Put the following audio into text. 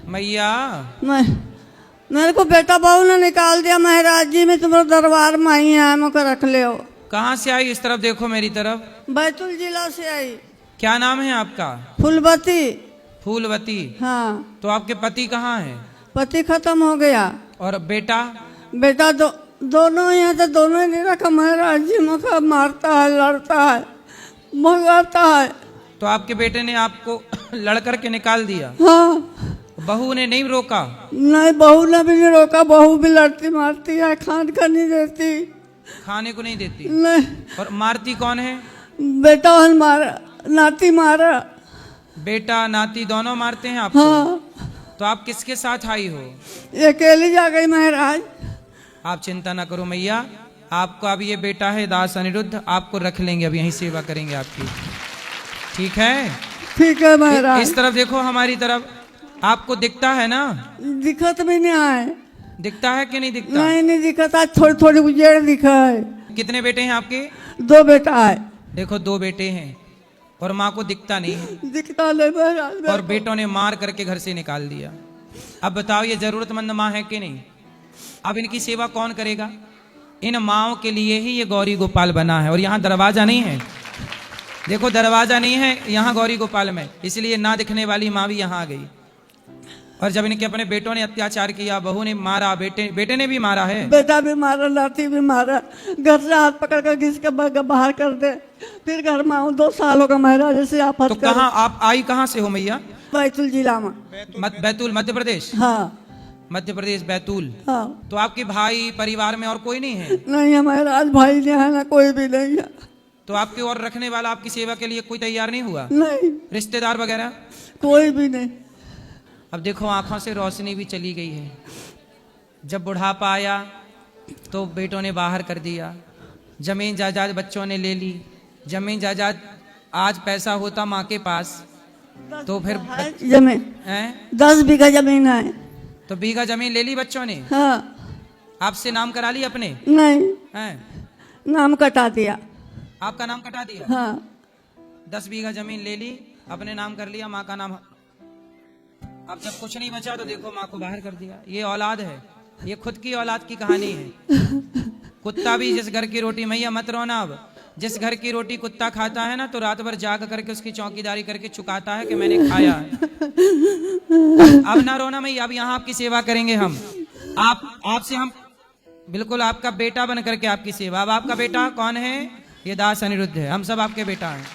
मैया मेरे को बेटा बहू ने निकाल दिया महाराज जी। मैं तुम्हारे दरबार में आई है, मुझे रख ले हो। कहाँ से आई? इस तरफ देखो, मेरी तरफ। बैतूल जिला से आई। क्या नाम है आपका? फूलवती। फूलवती। हाँ। तो आपके पति कहाँ हैं? पति खत्म हो गया। और बेटा? बेटा दोनों ही हैं, तो दोनों ही नहीं रखा महाराज जी। मुझे मारता है, लड़ता है, भगाता है। तो आपके बेटे ने आपको लड़ करके निकाल दिया? हाँ। बहू ने नहीं रोका? नहीं, बहू ने भी नहीं रोका। बहू भी लड़ती मारती है, खान का नहीं देती। खाने को नहीं देती? नहीं। और मारती कौन है? बेटा मारा, नाती मारा। बेटा नाती दोनों मारते हैं आपको? हाँ। तो आप किसके साथ आई हो? अकेली जा गई महाराज। आप चिंता ना करो मैया, आपको अब ये बेटा है दास अनिरुद्ध, आपको रख लेंगे, अब यहीं सेवा करेंगे आपकी। ठीक है? ठीक है महाराज। इस तरफ देखो, हमारी तरफ। आपको दिखता है ना? दिखत भी नहीं है। दिखता है कि नहीं दिखता? नहीं दिखता। थोड़ी थोड़ी उजेड़ दिखा है। कितने बेटे हैं आपके? 2 बेटा है। देखो 2 बेटे हैं और माँ को दिखता नहीं है। दिखता नहीं महाराज। और बेटों ने मार करके घर से निकाल दिया। अब बताओ, ये जरूरतमंद माँ है कि नहीं? अब इनकी सेवा कौन करेगा? इन माँओं के लिए ही ये गौरी गोपाल बना है। और यहाँ दरवाजा नहीं है, देखो दरवाजा नहीं है यहाँ गौरी गोपाल में, इसलिए ना दिखने वाली माँ भी यहाँ आ गई। और जब इनके अपने बेटों ने अत्याचार किया, बहू ने मारा, बेटे ने भी मारा है। बेटा भी मारा, नाती भी मारा। घर से हाथ पकड़ कर घिस के बाहर कर दे। फिर घर में आऊँ, 2 साल होगा महाराज से आफत। तो कहाँ आप आई? कहाँ से हो मैया? बैतूल जिला में। बैतूल मध्य प्रदेश? हाँ। मध्य प्रदेश बैतूल। हाँ। तो आपके भाई परिवार में और कोई नहीं है? नहीं है महाराज, भाई नहीं है ना, कोई भी नहीं है। तो आपके और रखने वाला आपकी सेवा के लिए कोई तैयार नहीं हुआ? नहीं। रिश्तेदार वगैरह? कोई भी नहीं। अब देखो आंखों से रोशनी भी चली गई है। जब बुढ़ापा आया तो बेटों ने बाहर कर दिया, जमीन जायदाद बच्चों ने ले ली। जमीन जायदाद आज पैसा होता माँ के पास तो फिर जमीन हैं? 10 बीघा जमीन है। तो बीघा जमीन ले ली बच्चों ने? हाँ। आपसे नाम करा ली अपने? नहीं, हैं? नाम कटा दिया। आपका नाम कटा दिया? हाँ। 10 बीघा जमीन ले ली, अपने नाम कर लिया, माँ का नाम। अब जब कुछ नहीं बचा तो देखो माँ को बाहर कर दिया। ये औलाद है, ये खुद की औलाद की कहानी है। कुत्ता भी जिस घर की रोटी, मैया मत रोना, अब जिस घर की रोटी कुत्ता खाता है ना, तो रात भर जाग करके उसकी चौकीदारी करके चुकाता है कि मैंने खाया है। अब ना रोना मैया, अब यहाँ आपकी सेवा करेंगे हम। आपसे हम बिल्कुल आपका बेटा बन करके आपकी सेवा। अब आपका बेटा कौन है? ये दास अनिरुद्ध है, हम सब आपके बेटा हैं।